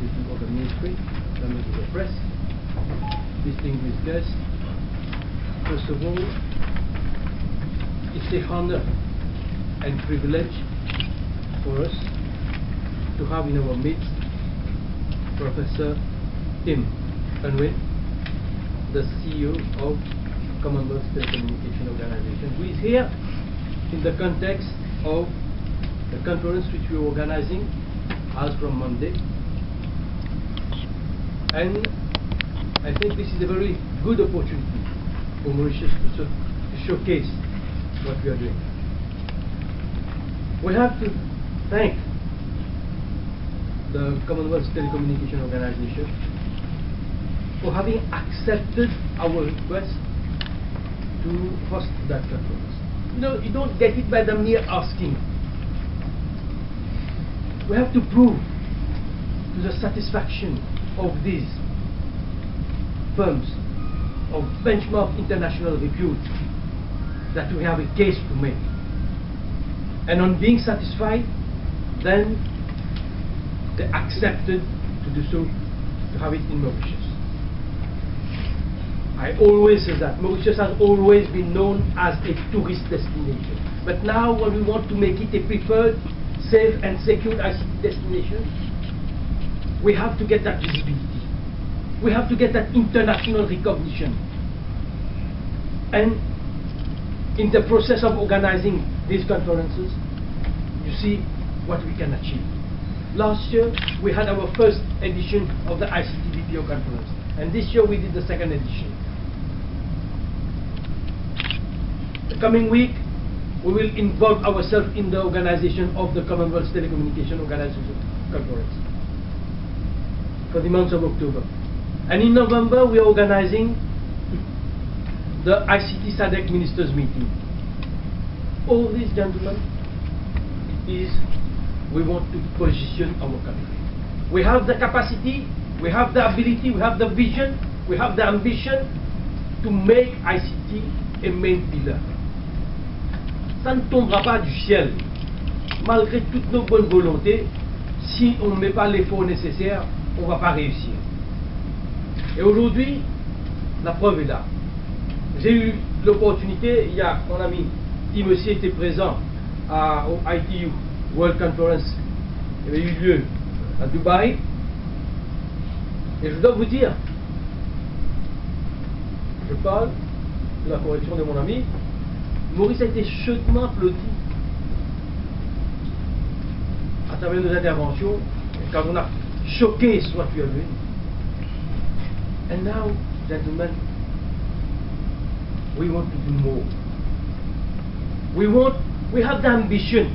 Executive of the Ministry, members of the press, distinguished guests. First of all, it's a honor and privilege for us to have in our midst Professor Tim Unwin, the CEO of Commonwealth Telecommunication Organization, who is here in the context of the conference which we are organizing as from Monday. And I think this is a very good opportunity for Mauritius to showcase what we are doing. We have to thank the Commonwealth Telecommunication Organization for having accepted our request to host that conference. You know, you don't get it by the mere asking. We have to prove to the satisfaction of these firms of benchmark international repute that we have a case to make. And on being satisfied, then they accepted to do so, to have it in Mauritius. I always say that Mauritius has always been known as a tourist destination. But now when we want to make it a preferred, safe and secure ICT destination, we have to get that visibility. We have to get that international recognition. And in the process of organizing these conferences, you see what we can achieve. Last year, we had our first edition of the ICT BPO conference. And this year, we did the second edition. The coming week, we will involve ourselves in the organization of the Commonwealth Telecommunication Organization conference for the month of October. And in November, we are organizing the ICT SADC Ministers meeting. All these, gentlemen, is we want to position our country. We have the capacity, we have the ability, we have the vision, we have the ambition to make ICT a main pillar. Ça ne tombera pas du ciel. Malgré toutes nos bonnes volontés, si on ne met pas l'effort nécessaire, on ne va pas réussir. Et aujourd'hui, la preuve est là. J'ai eu l'opportunité, il y a mon ami Tim aussi était présent au ITU World Conference qui avait eu lieu à Dubaï. Et je dois vous dire, je parle de la correction de mon ami, Maurice a été chaudement applaudi à travers nos interventions quand on a choqué what we are doing. And now, gentlemen, we want to do more. We have the ambition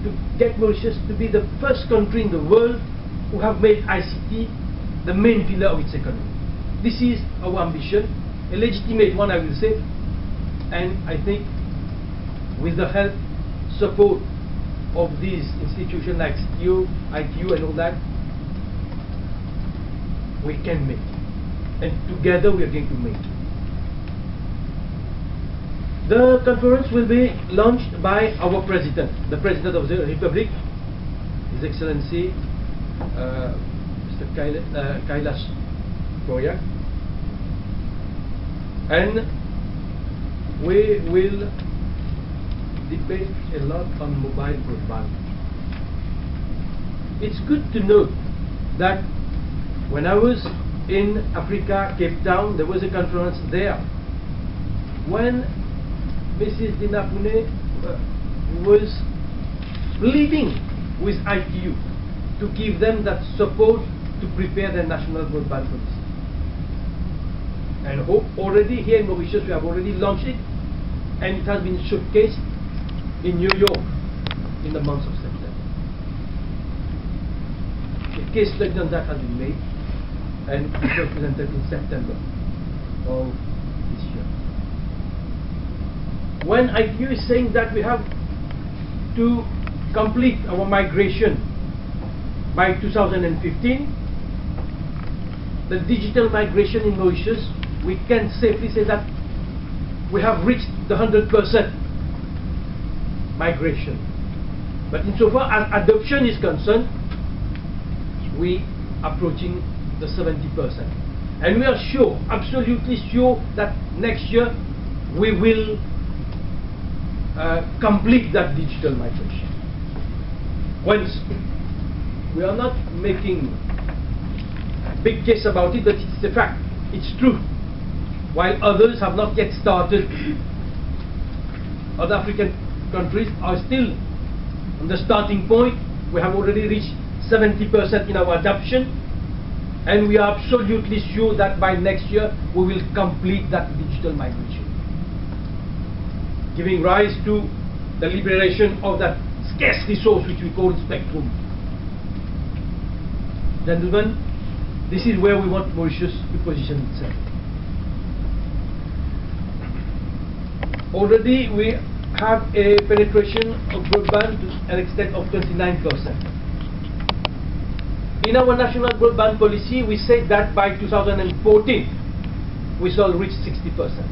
to get Mauritius to be the first country in the world who have made ICT the main pillar of its economy. This is our ambition, a legitimate one, I will say, and I think with the help, support of these institutions like CTO, ITU and all that, we can make it. And together we are going to make it. The conference will be launched by our President, the President of the Republic, His Excellency Mr. Kailash Goyak. And we will debate a lot on mobile broadband. It's good to note that when I was in Africa, Cape Town, there was a conference there. When Mrs. Dinapune was pleading with ITU to give them that support to prepare their national broadband policy. And already here in Mauritius we have already launched it, and it has been showcased in New York in the month of September. A case study on that has been made, and it was presented in September of this year. When ITU is saying that we have to complete our migration by 2015, the digital migration in Mauritius, we can safely say that we have reached the 100% migration. But insofar as adoption is concerned, we approaching the 70%. And we are sure, absolutely sure, that next year we will complete that digital migration. Once, we are not making a big case about it, but it's a fact, it's true. While others have not yet started, other African countries are still on the starting point. We have already reached 70% in our adoption, and we are absolutely sure that by next year we will complete that digital migration, giving rise to the liberation of that scarce resource which we call spectrum. Gentlemen, this is where we want Mauritius to position itself. Already we have a penetration of broadband to an extent of 29%. In our national broadband policy, we said that by 2014 we shall reach 60%.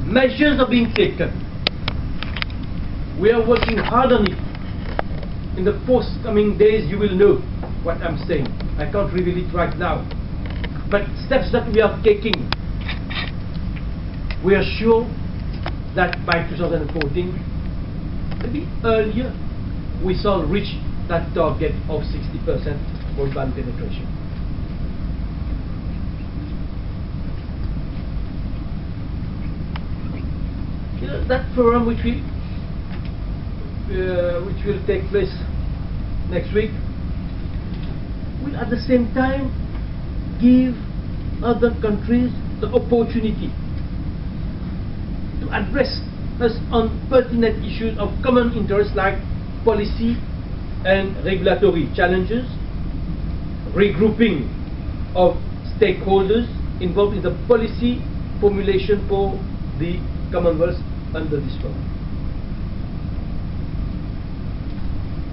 Measures are being taken. We are working hard on it. In the forthcoming days you will know what I'm saying. I can't reveal it right now. But steps that we are taking, we are sure that by 2014, maybe earlier, we shall reach that target of 60% broadband penetration. You know, that forum which will take place next week will at the same time give other countries the opportunity to address us on pertinent issues of common interest like policy and regulatory challenges, regrouping of stakeholders involved in the policy formulation for the Commonwealth under this forum.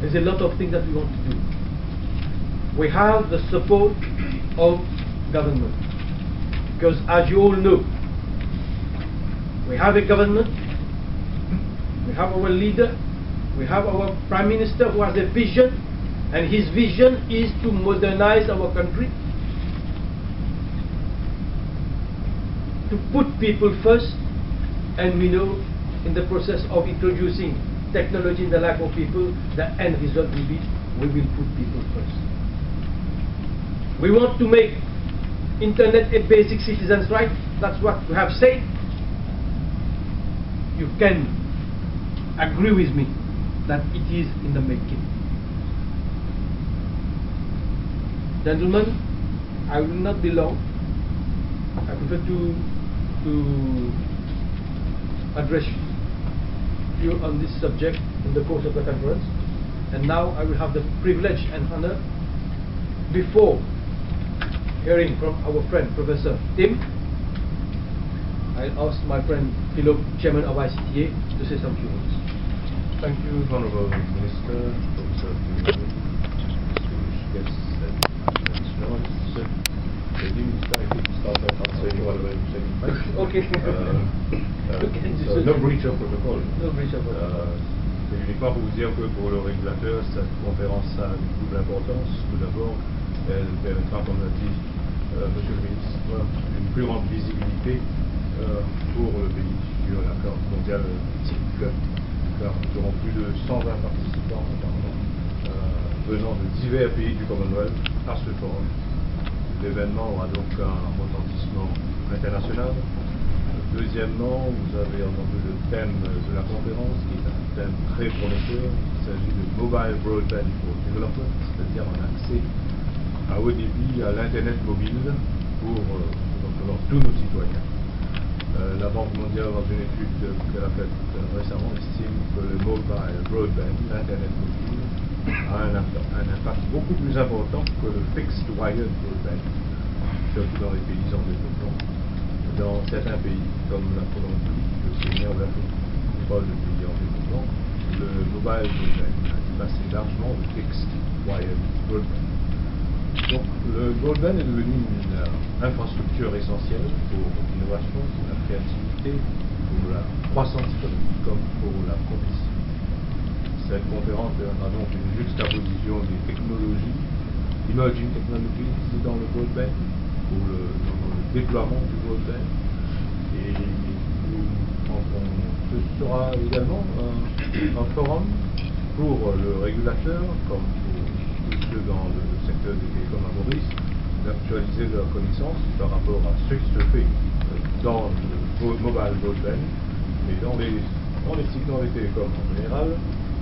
There's a lot of things that we want to do. We have the support of government, because as you all know, we have a government, we have our leader, we have our Prime Minister who has a vision, and his vision is to modernize our country, to put people first, and we know in the process of introducing technology in the life of people, the end result will be we will put people first. We want to make internet a basic citizen's right. That's what we have said. You can agree with me that it is in the making. Gentlemen, I will not be long. I prefer to address you on this subject in the course of the conference. And now I will have the privilege and honor, before hearing from our friend Professor Tim, I'll ask my friend Philip, Chairman of ICTA, to say some few words. Thank you, Honourable Minister, Professor Tim, distinguished guests and journalists. Lady Minister, I think start by answering whatever you say. Okay. So no breach of protocol. No breach of protocol. C'est uniquement pour vous dire que pour le régulateur, cette conférence a une double importance. Tout d'abord, elle permettra, comme l'a dit Monsieur le Ministre, une plus grande visibilité pour le pays sur la carte mondiale TIC, car nous aurons plus de 120 participants venant de divers pays du Commonwealth à ce forum. L'événement aura donc un retentissement international. Deuxièmement, vous avez entendu le thème de la conférence, qui est un thème très prometteur. Il s'agit de Mobile Broadband for Development, c'est-à-dire un accès à haut débit à l'Internet mobile pour tous nos citoyens. La Banque mondiale, dans une étude qu'elle a faite récemment, estime que le Mobile Broadband, l'Internet mobile, a un impact beaucoup plus important que le Fixed Wired Broadband, surtout dans les pays en développement. Dans certains pays, comme la Colombie, le Kenya ou l'Afrique, pas le pays en développement, le Mobile Broadband a dépassé largement le Fixed Wired Broadband. Donc le broadband est devenu une infrastructure essentielle pour l'innovation, pour la créativité, pour la croissance économique comme pour la compétition. Cette conférence donnera donc une juxtaposition des technologies emerging technologies dans le broadband, pour le déploiement du broadband. Et ce sera également un forum pour le régulateur, comme pour tous ceux dans le secteur des télécoms à Maurice, d'actualiser leurs connaissances par rapport à ce qui se fait dans le mobile broadband, mais dans les télécoms en général.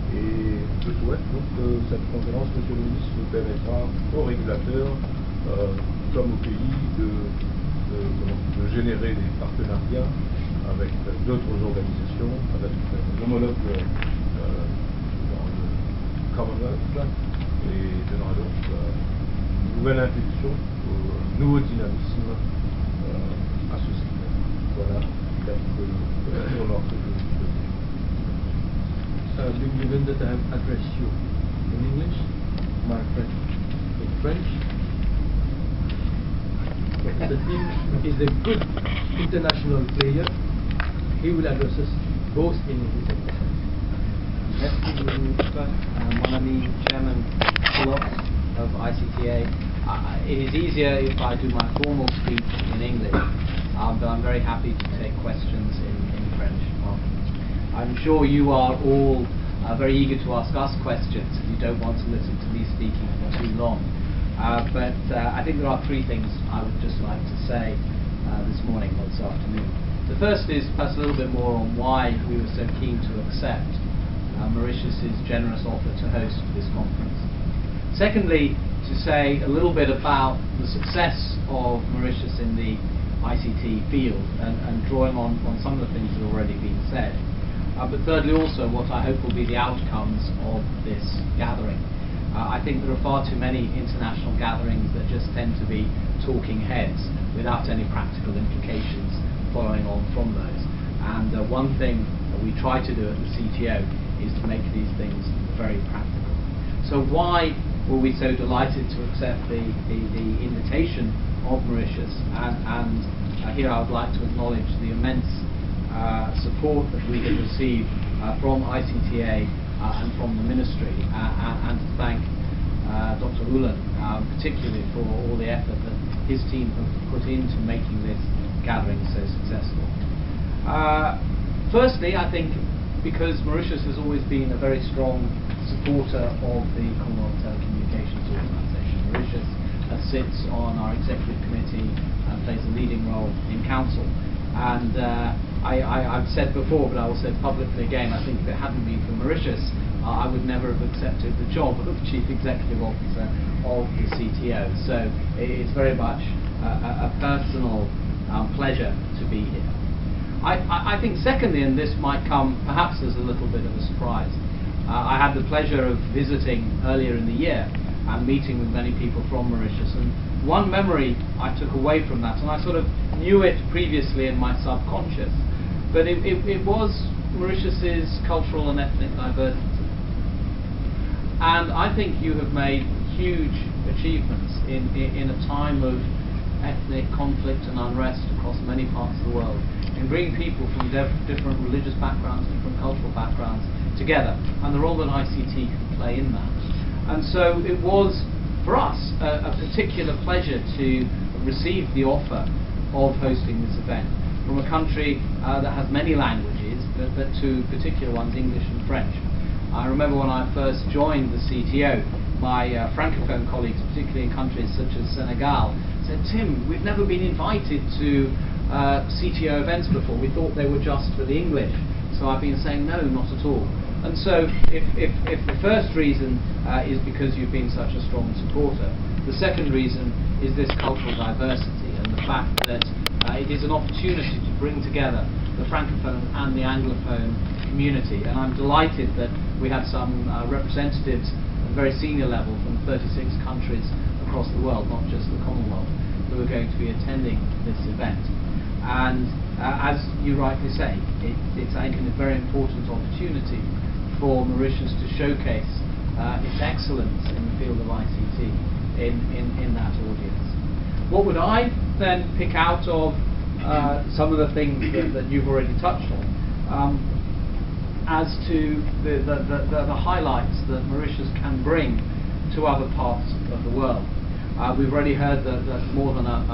Et je souhaite donc que cette conférence, Monsieur le ministre, nous permettra aux régulateurs, comme au pays, de générer des partenariats avec d'autres organisations, avec l'homologue dans le Commonwealth, et donnera donc une nouvelle impulsion, un nouveau dynamisme à ce secteur. Voilà quelques remarques que je veux dire. Given that I have addressed you in English, my friend in French, the team is a good international player. He will address us both in English and French. Merci beaucoup, mon ami Chairman Fulop of ICTA. It is easier if I do my formal speech in English, but I'm very happy to take questions in French. I'm sure you are all very eager to ask us questions. You don't want to listen to me speaking for too long. But I think there are three things I would just like to say this morning or this afternoon. The first is perhaps a little bit more on why we were so keen to accept Mauritius's generous offer to host this conference. Secondly, to say a little bit about the success of Mauritius in the ICT field and drawing on some of the things that have already been said. But thirdly also what I hope will be the outcomes of this gathering. I think there are far too many international gatherings that just tend to be talking heads without any practical implications following on from those. And one thing that we try to do at the CTO is to make these things very practical. So why were we so delighted to accept the invitation of Mauritius? And here I would like to acknowledge the immense support that we have received from ICTA and from the Ministry, and to thank Dr. Ulan particularly for all the effort that his team have put into making this gathering so successful. Firstly, I think because Mauritius has always been a very strong supporter of the Commonwealth Telecommunications Organisation. Mauritius sits on our executive committee and plays a leading role in council. And I've said before, but I will say publicly again, I think if it hadn't been for Mauritius, I would never have accepted the job of Chief Executive Officer of the CTO. So it's very much a personal pleasure to be here. I think secondly, and this might come perhaps as a little bit of a surprise, I had the pleasure of visiting earlier in the year and meeting with many people from Mauritius, and one memory I took away from that, and I sort of knew it previously in my subconscious, but it was Mauritius's cultural and ethnic diversity. And I think you have made huge achievements in a time of ethnic conflict and unrest across many parts of the world, in bringing people from different religious backgrounds, different cultural backgrounds together, and the role that ICT can play in that. And so it was, for us, a particular pleasure to receive the offer of hosting this event from a country that has many languages, but two particular ones, English and French. I remember when I first joined the CTO, my Francophone colleagues, particularly in countries such as Senegal, said, "Tim, we've never been invited to CTO events before. We thought they were just for the English." So I've been saying, no, not at all. And so if the first reason is because you've been such a strong supporter, the second reason is this cultural diversity and the fact that it is an opportunity to bring together the Francophone and the Anglophone community. And I'm delighted that we have some representatives at a very senior level from 36 countries across the world, not just the Commonwealth, who are going to be attending this event. And as you rightly say, it's I think a very important opportunity for Mauritius to showcase its excellence in the field of ICT in that audience. What would I then pick out of some of the things that you've already touched on as to the highlights that Mauritius can bring to other parts of the world? We've already heard that more than 100%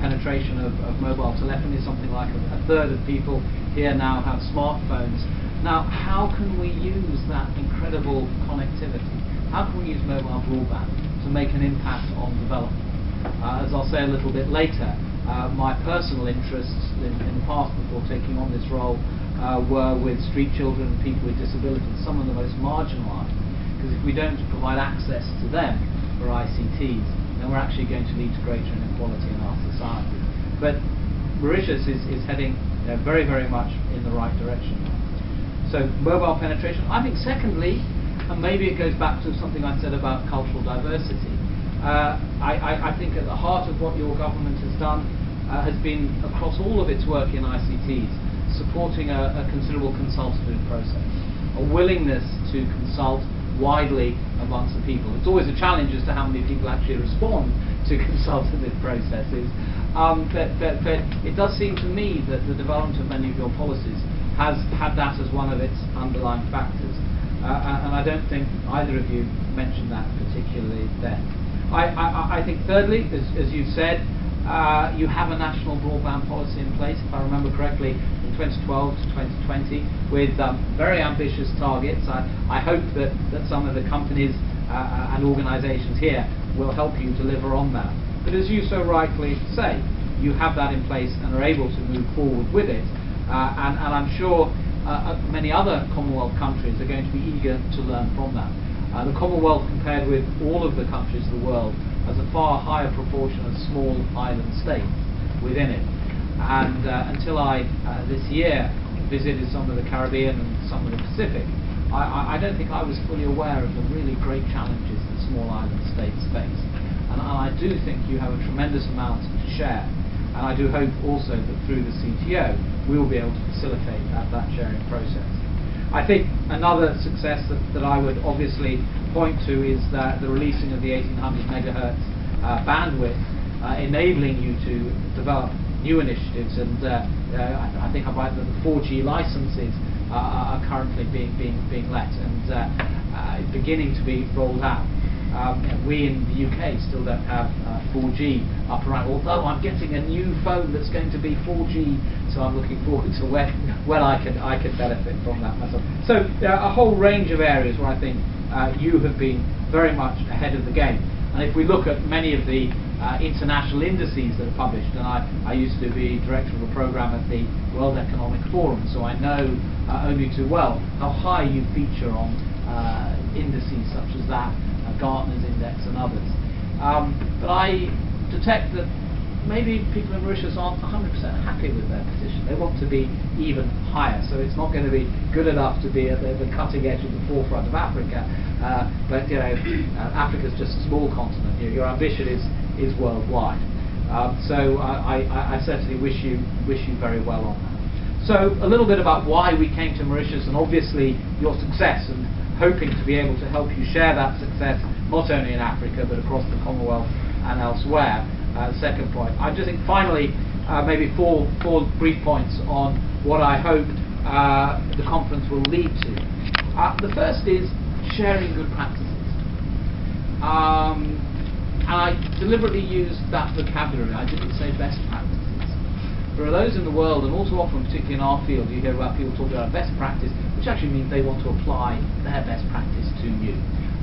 penetration of mobile telephony, something like a third of people here now have smartphones. Now, how can we use that incredible connectivity? How can we use mobile broadband to make an impact on development? As I'll say a little bit later, my personal interests in the past before taking on this role were with street children and people with disabilities, some of the most marginalised. Because if we don't provide access to them for ICTs, then we're actually going to lead to greater inequality in our society. But Mauritius is heading very, very much in the right direction. So mobile penetration. I think secondly, and maybe it goes back to something I said about cultural diversity, I think at the heart of what your government has done has been, across all of its work in ICTs, supporting a considerable consultative process, a willingness to consult widely amongst the people. It's always a challenge as to how many people actually respond to consultative processes, but it does seem to me that the development of many of your policies has had that as one of its underlying factors, and I don't think either of you mentioned that particularly then. I think thirdly, as you've said, you have a national broadband policy in place, if I remember correctly, from 2012 to 2020, with very ambitious targets. I hope that some of the companies and organisations here will help you deliver on that. But as you so rightly say, you have that in place and are able to move forward with it. And I'm sure many other Commonwealth countries are going to be eager to learn from that. The Commonwealth, compared with all of the countries of the world, has a far higher proportion of small island states within it. And until I, this year, visited some of the Caribbean and some of the Pacific, I don't think I was fully aware of the really great challenges that small island states face. And I do think you have a tremendous amount to share. And I do hope also that through the CTO, we will be able to facilitate that sharing process. I think another success that I would obviously point to is the releasing of the 1800 megahertz bandwidth, enabling you to develop new initiatives. And I think I'm right that the 4G licenses are currently being let and beginning to be rolled out. We in the UK still don't have 4G up and running, although I'm getting a new phone that's going to be 4G, so I'm looking forward to when I can benefit from that myself. So there are a whole range of areas where I think you have been very much ahead of the game. And if we look at many of the international indices that are published, and I used to be director of a program at the World Economic Forum, so I know only too well how high you feature on indices such as that, Gartner's index and others. But I detect that maybe people in Mauritius aren't 100% happy with their position. They want to be even higher, so it's not going to be good enough to be at the cutting edge of the forefront of Africa, but Africa's just a small continent. Your ambition is worldwide. So I certainly wish you very well on that. So a little bit about why we came to Mauritius, and obviously your success, and hoping to be able to help you share that success not only in Africa but across the Commonwealth and elsewhere. Second point, I just think finally maybe four brief points on what I hope the conference will lead to. The first is sharing good practices. And I deliberately used that vocabulary. I didn't say best practices. There are those in the world, and all too often, particularly in our field, you hear about people talking about best practice, which actually means they want to apply their best practice to you.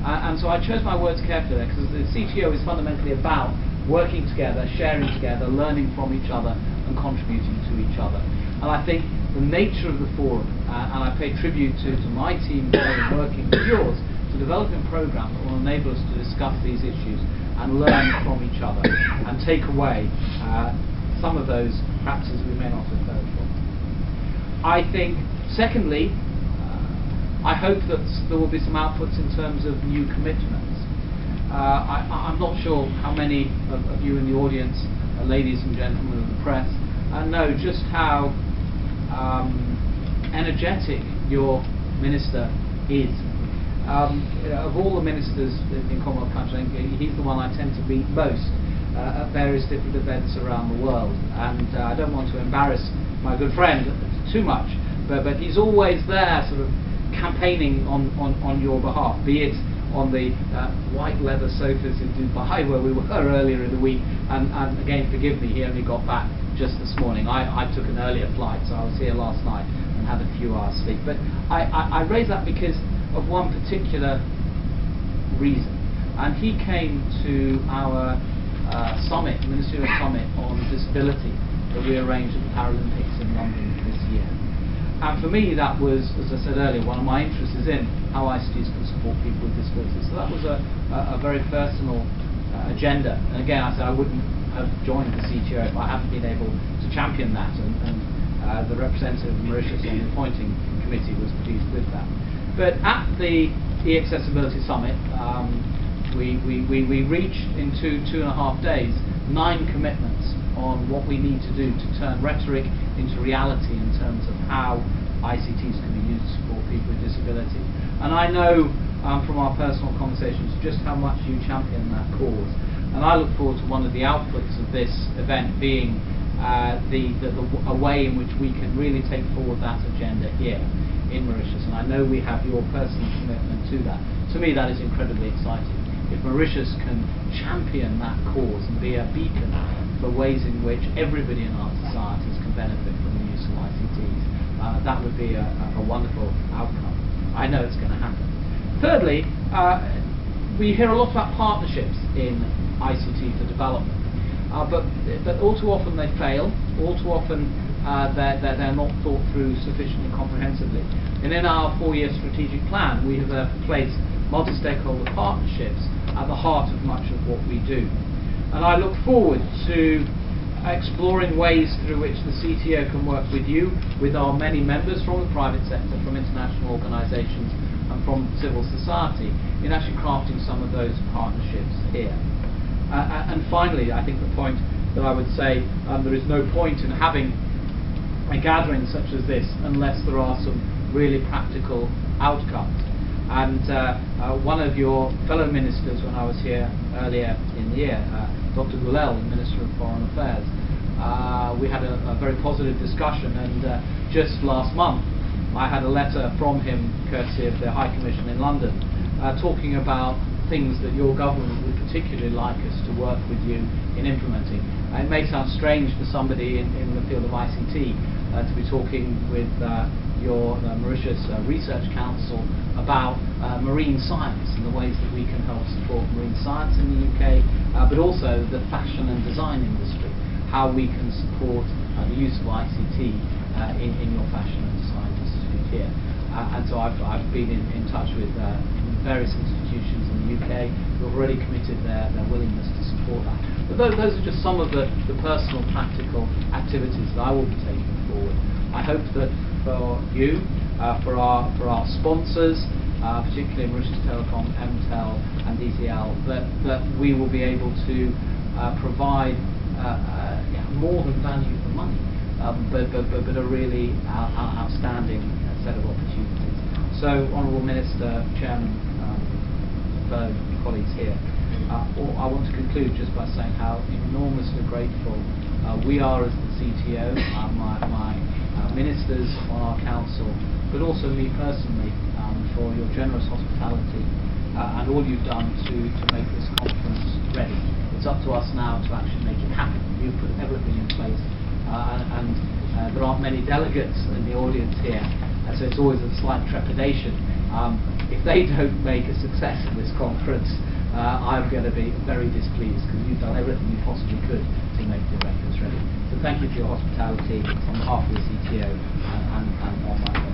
And so I chose my words carefully there, because the CTO is fundamentally about working together, sharing together, learning from each other, and contributing to each other. And I think the nature of the forum, and I pay tribute to my team working with yours, to develop a program that will enable us to discuss these issues and learn from each other and take away some of those practices we may not have heard from. I think, secondly, I hope that there will be some outputs in terms of new commitments. I'm not sure how many of you in the audience, ladies and gentlemen of the press, know just how energetic your minister is. Of all the ministers in Commonwealth countries, he's the one I tend to meet most at various different events around the world. And I don't want to embarrass my good friend too much, but he's always there sort of campaigning on your behalf, be it on the white leather sofas in Dubai where we were earlier in the week, and again, forgive me, he only got back just this morning. I took an earlier flight, so I was here last night and had a few hours sleep. But I raise that because of one particular reason, and he came to our summit, ministerial summit on disability that we arranged at the Paralympics in London this year. And for me, that was, as I said earlier, one of my interests is in how ICTs can support people with disabilities. So that was a very personal agenda. And again, I said I wouldn't have joined the CTO if I hadn't been able to champion that, and the representative of Mauritius on the appointing committee was pleased with that. But at the e-accessibility summit, we reached in two and a half days 9 commitments on what we need to do to turn rhetoric into reality in terms of how ICTs can be used to support people with disability. And I know from our personal conversations just how much you champion that cause. And I look forward to one of the outputs of this event being a way in which we can really take forward that agenda here in Mauritius. And I know we have your personal commitment to that. To me, that is incredibly exciting. If Mauritius can champion that cause and be a beacon for ways in which everybody in our societies can benefit from the use of ICTs, that would be a wonderful outcome. I know it's going to happen. Thirdly, we hear a lot about partnerships in ICT for development, but all too often they fail. All too often they're not thought through sufficiently comprehensively. And in our 4-year strategic plan, we have placed multi-stakeholder partnerships at the heart of much of what we do. And I look forward to exploring ways through which the CTO can work with you, with our many members from the private sector, from international organisations and from civil society, in actually crafting some of those partnerships here. And finally, I think the point that I would say, there is no point in having a gathering such as this unless there are some really practical outcomes. And one of your fellow ministers when I was here earlier in the year, Dr. Gulel, the Minister of Foreign Affairs, we had a very positive discussion, and just last month I had a letter from him, courtesy of the High Commission in London, talking about things that your government would particularly like us to work with you in implementing. It may sound strange for somebody in the field of ICT to be talking with your Mauritius Research Council about marine science and the ways that we can help support marine science in the UK, but also the fashion and design industry, how we can support the use of ICT in your fashion and design institute here. And so I've been in touch with various institutions in the UK who have already committed their willingness to support that. But those are just some of the personal, practical activities that I will be taking forward. I hope that for you, for our sponsors, particularly Mauritius Telecom, MTEL and DTL, that we will be able to provide more than value for money, but a really outstanding set of opportunities. So, Honourable Minister, Chairman, fellow colleagues here, I want to conclude just by saying how enormously grateful we are as the CTO, my ministers on our council, but also me personally, for your generous hospitality and all you've done to make this conference ready. It's up to us now to actually make it happen. You've put everything in place, and there aren't many delegates in the audience here, so it's always a slight trepidation. If they don't make a success of this conference, I'm going to be very displeased, because you've done everything you possibly could to make the records ready. So thank you for your hospitality on behalf of the CTO and on my